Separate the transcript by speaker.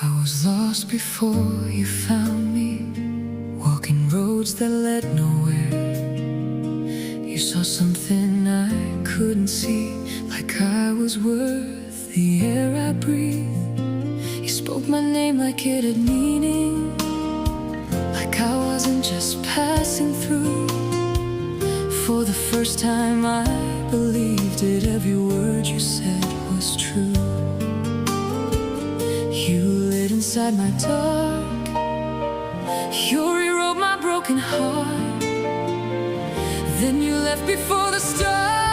Speaker 1: I was lost before you found me, walking roads that led nowhere. You saw something I couldn't see, like I was worth the air I breathe. You spoke my name like it had meaning, like I wasn't just passing through. For the first time I believed it, every word you said was true. You lit inside my dark, you rewrote my broken heart. Then you left before the stars.